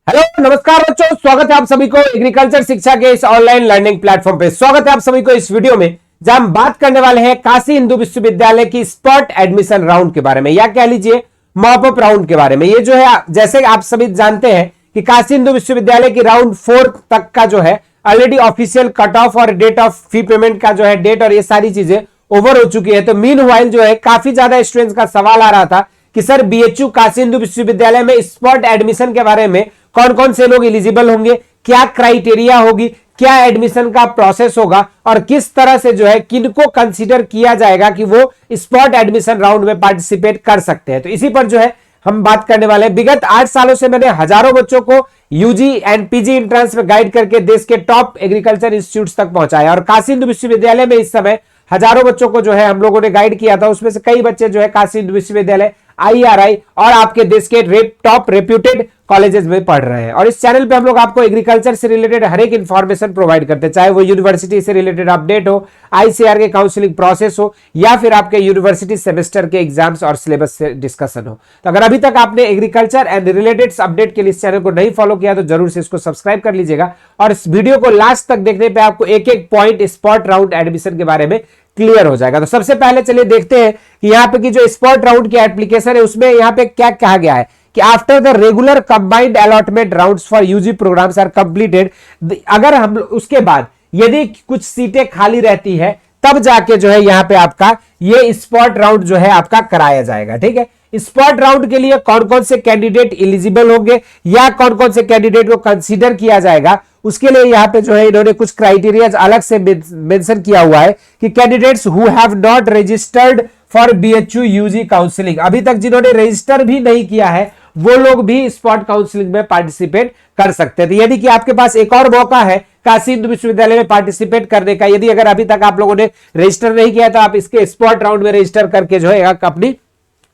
Hello नमस्कार बच्चों, स्वागत है आप सभी को एग्रीकल्चर शिक्षा के इस ऑनलाइन लर्निंग प्लेटफॉर्म पे। स्वागत है आप सभी को इस वीडियो में, जहां हम बात करने वाले हैं काशी हिंदू विश्वविद्यालय की स्पॉट एडमिशन राउंड के बारे में, या कह लीजिए मॉप अप राउंड के बारे में। ये जो है, जैसे आप सभी जानते हैं कि काशी हिंदू विश्वविद्यालय की राउंड 4 तक का जो है ऑलरेडी ऑफिशियल कट ऑफ और डेट ऑफ फी पेमेंट का जो है डेट और ये सारी चीजें ओवर हो चुकी है। तो मीनवाइल जो है काफी ज्यादा स्टूडेंट्स का सवाल आ रहा था कि सर बीएचयू काशी हिंदू विश्वविद्यालय में स्पॉट एडमिशन के बारे में कौन कौन से लोग एलिजिबल होंगे, क्या क्राइटेरिया होगी, क्या एडमिशन का प्रोसेस होगा और किस तरह से जो है किनको कंसीडर किया जाएगा कि वो स्पॉट एडमिशन राउंड में पार्टिसिपेट कर सकते हैं। तो इसी पर जो है हम बात करने वाले हैं। विगत 8 सालों से मैंने हजारों बच्चों को यूजी एंड पीजी एंट्रेंस में गाइड करके देश के टॉप एग्रीकल्चर इंस्टीट्यूट्स तक पहुंचाया, और काशी हिंदू विश्वविद्यालय में इस समय हजारों बच्चों को जो है हम लोगों ने गाइड किया था। उसमें से कई बच्चे जो है काशी हिंदू विश्वविद्यालय, आईआरआई और आपके देश के टॉप रेप्यूटेड कॉलेजेस में पढ़ रहे हैं। और इस चैनल पे हम लोग आपको एग्रीकल्चर से रिलेटेड हर एक इंफॉर्मेशन प्रोवाइड करते हैं, चाहे वो यूनिवर्सिटी से रिलेटेड अपडेट हो, आईसीआर के काउंसलिंग प्रोसेस हो, या फिर आपके यूनिवर्सिटी सेमेस्टर के एग्जाम्स और सिलेबस से डिस्कशन हो। तो अगर अभी तक आपने एग्रीकल्चर एंड रिलेटेड अपडेट के लिए इस चैनल को नहीं फॉलो किया तो जरूर से इसको सब्सक्राइब कर लीजिएगा। और इस वीडियो को लास्ट तक देखने पर आपको एक एक पॉइंट स्पॉट राउंड एडमिशन के बारे में क्लियर हो जाएगा। तो सबसे पहले चलिए देखते हैं कि यहाँ पे की जो स्पॉट राउंड की एप्लीकेशन है उसमें यहाँ पे क्या कहा गया है कि after the regular combined allotment rounds for UG programs are completed, अगर हम उसके बाद यदि कुछ सीटें खाली रहती है तब जाके जो है यहाँ पे आपका ये स्पॉट राउंड जो है आपका कराया जाएगा। ठीक है, स्पॉट राउंड के लिए कौन कौन से कैंडिडेट एलिजिबल होंगे या कौन कौन से कैंडिडेट को कंसीडर किया जाएगा, उसके लिए यहाँ पे जो है इन्होंने कुछ क्राइटेरिया अलग से मेंशन किया हुआ है कि candidates who have not registered for BHU UG counselling, अभी तक जिन्होंने रजिस्टर भी नहीं किया है वो लोग भी स्पॉट काउंसलिंग में पार्टिसिपेट कर सकते हैं। तो यदि कि आपके पास एक और मौका है काशी हिंदू विश्वविद्यालय में पार्टिसिपेट करने का, यदि अगर अभी तक आप लोगों ने रजिस्टर नहीं किया तो आप इसके स्पॉट राउंड में रजिस्टर करके जो है अपनी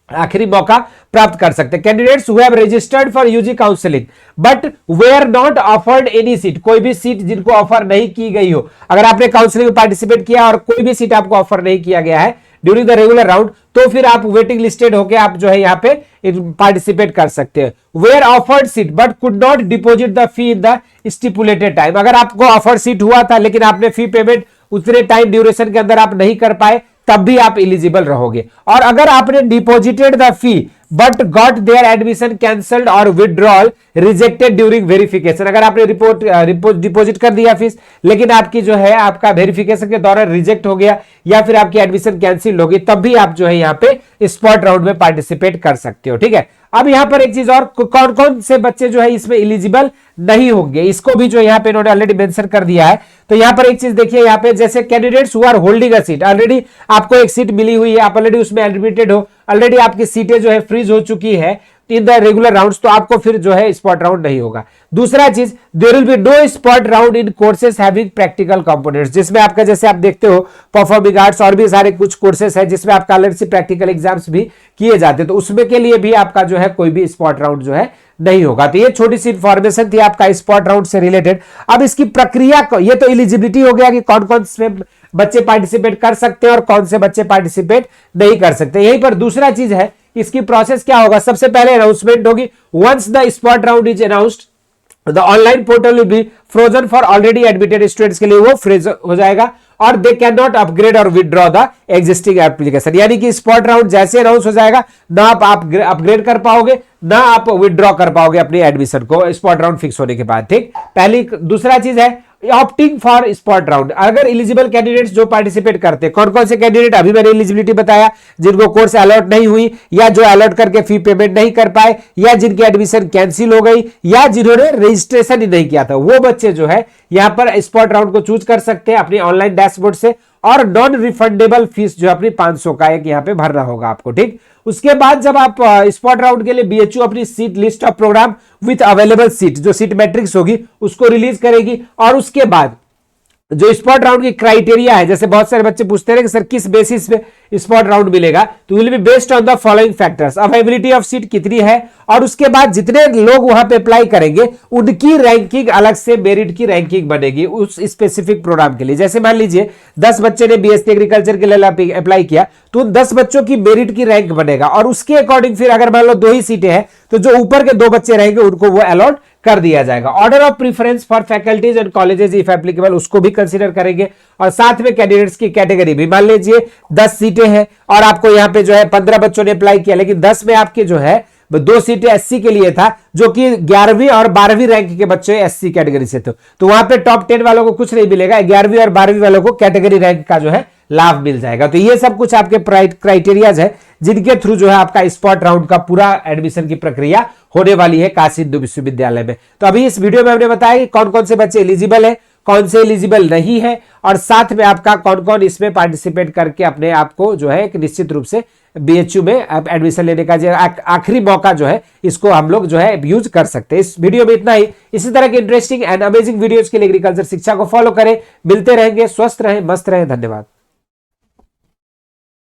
आखिरी मौका प्राप्त कर सकते हैं। Candidates who have registered for UG counselling but were not offered any seat, कोई भी सीट जिनको ऑफर नहीं की गई हो, अगर आपने काउंसलिंग में पार्टिसिपेट किया और कोई भी सीट आपको ऑफर नहीं किया गया है ड्यूरिंग द रेगुलर राउंड, तो फिर आप वेटिंग लिस्टेड होकर आप जो है यहाँ पे पार्टिसिपेट कर सकते हैं। Were offered seat but could not deposit the fee in the stipulated time, अगर आपको ऑफर सीट हुआ था लेकिन आपने फी पेमेंट उतने टाइम ड्यूरेशन के अंदर आप नहीं कर पाए तब भी आप एलिजिबल रहोगे। और अगर आपने deposited the fee but got there admission cancelled और विड्रॉल रिजेक्टेड ड्यूरिंग वेरिफिकेशन, अगर आपने डिपॉजिट कर दिया फीस लेकिन आपकी जो है आपका वेरिफिकेशन के दौरान रिजेक्ट हो गया या फिर आपकी एडमिशन कैंसिल होगी, तब भी आप जो है यहाँ पे स्पॉट राउंड में पार्टिसिपेट कर सकते हो। ठीक है, अब यहां पर एक चीज और, कौन कौन से बच्चे जो है इसमें एलिजिबल नहीं होंगे इसको भी जो यहाँ पे इन्होंने ऑलरेडी मेंशन कर दिया है। तो यहां पर एक चीज देखिए, यहाँ पे जैसे candidates who are holding a seat, already आपको एक सीट मिली हुई है, आप ऑलरेडी उसमें एडमिटेड हो, ऑलरेडी आपकी सीटें जो है फ्रीज हो चुकी है इन द रेगुलर राउंड्स, तो आपको फिर जो है स्पॉट राउंड नहीं होगा। दूसरा चीज, there will be no spot round in courses having practical components, जिसमें आपका जैसे आप देखते हो परफॉर्मिंग आर्ट्स और भी सारे कुछ कोर्सेज है जिसमें आपका अलग से प्रैक्टिकल एग्जाम्स भी किए जाते हैं, तो उसमें के लिए भी आपका जो है कोई भी स्पॉट राउंड जो है नहीं होगा। तो ये छोटी सी इंफॉर्मेशन थी आपका स्पॉट राउंड से रिलेटेड। अब इसकी प्रक्रिया, ये तो एलिजिबिलिटी हो गया कि कौन कौन से बच्चे पार्टिसिपेट कर सकते हैं और कौन से बच्चे पार्टिसिपेट नहीं कर सकते। यहीं पर दूसरा चीज है, इसकी प्रोसेस क्या होगा, सबसे पहले अनाउंसमेंट होगी। Once the spot round is announced the online portal will be frozen for already admitted students के लिए वो फ्रीज हो जाएगा और they can not upgrade or withdraw the existing application, यानी कि स्पॉट राउंड जैसे अनाउंस हो जाएगा ना आप अपग्रेड कर पाओगे ना आप विदड्रॉ कर पाओगे अपनी एडमिशन को स्पॉट राउंड फिक्स होने के बाद। ठीक, पहली। दूसरा चीज है ऑप्टिंग फॉर स्पॉट राउंड, अगर एलिजिबल कैंडिडेट्स जो पार्टिसिपेट करते हैं, कौन कौन से कैंडिडेट, अभी मैंने एलिजिबिलिटी बताया, जिनको कोर्स अलॉट नहीं हुई या जो अलॉट करके फी पेमेंट नहीं कर पाए या जिनकी एडमिशन कैंसिल हो गई या जिन्होंने रजिस्ट्रेशन ही नहीं किया था, वो बच्चे जो है यहाँ पर स्पॉट राउंड को चूज कर सकते हैं अपनी ऑनलाइन डैशबोर्ड से, और नॉन रिफंडेबल फीस जो अपनी 500 का एक यहाँ पे भरना होगा आपको। ठीक, उसके बाद जब आप स्पॉट राउंड के लिए बीएचयू अपनी seat list of program with available seat जो सीट मैट्रिक्स होगी उसको रिलीज करेगी, और उसके बाद जो स्पॉट राउंड की क्राइटेरिया है, जैसे बहुत सारे बच्चे पूछते हैं कि सर किस बेसिस पे स्पॉट राउंड मिलेगा, तो will be based on the following factors, availability of seat कितनी है, और उसके बाद जितने लोग वहां पे अप्लाई करेंगे उनकी रैंकिंग अलग से मेरिट की रैंकिंग बनेगी उस स्पेसिफिक प्रोग्राम के लिए। जैसे मान लीजिए 10 बच्चे ने बीएससी एग्रीकल्चर के लिए अप्लाई किया तो उन 10 बच्चों की मेरिट की रैंक बनेगा, और उसके अकॉर्डिंग फिर अगर मान लो 2 ही सीटें हैं तो जो ऊपर के 2 बच्चे रहेंगे उनको वो अलॉट कर दिया जाएगा। Order of preference for faculties and colleges if applicable, उसको भी कंसीडर करेंगे। और साथ में कैंडिडेट्स की कैटेगरी भी, मान लीजिए 10 सीटें हैं और आपको यहां पे जो है 15 बच्चों ने अप्लाई किया, लेकिन 10 में आपके जो है 2 सीटें एससी के लिए था, जो कि 11वीं और 12वीं रैंक के बच्चे एससी कैटेगरी से थे, तो वहां पे टॉप 10 वालों को कुछ नहीं मिलेगा, 11वीं और 12वीं वालों को कैटेगरी रैंक का जो है लाभ मिल जाएगा। तो ये सब कुछ आपके क्राइटेरियाज है जिनके थ्रू जो है आपका स्पॉट राउंड का पूरा एडमिशन की प्रक्रिया होने वाली है काशी हिंदू विश्वविद्यालय में। तो अभी इस वीडियो में हमने बताया कि कौन कौन से बच्चे एलिजिबल है, कौन से एलिजिबल नहीं है, और साथ में आपका कौन कौन इसमें पार्टिसिपेट करके अपने आप को जो है एक निश्चित रूप से बीएचयू में एडमिशन लेने का जो आखिरी मौका जो है इसको हम लोग जो है यूज कर सकते हैं। इस वीडियो में इतना ही। इसी तरह के इंटरेस्टिंग एंड अमेजिंग वीडियोज के लिए एग्रीकल्चर शिक्षा को फॉलो करें। मिलते रहेंगे, स्वस्थ रहें, मस्त रहें। धन्यवाद।